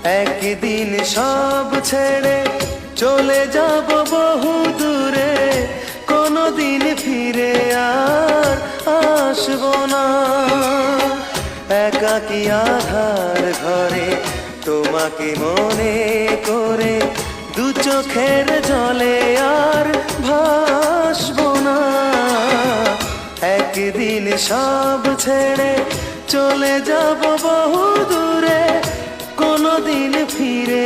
একদিন সব ছেড়ে চলে যাব বহু দূরে, কোনোদিন ফিরে আর আসবো না। একাকী আধার ঘরে তোমাকে মনে করে দু চোখের জলে আর ভাসবো না। একদিন সব ছেড়ে চলে যাব বহু দূরে, কোনোদিন ফিরে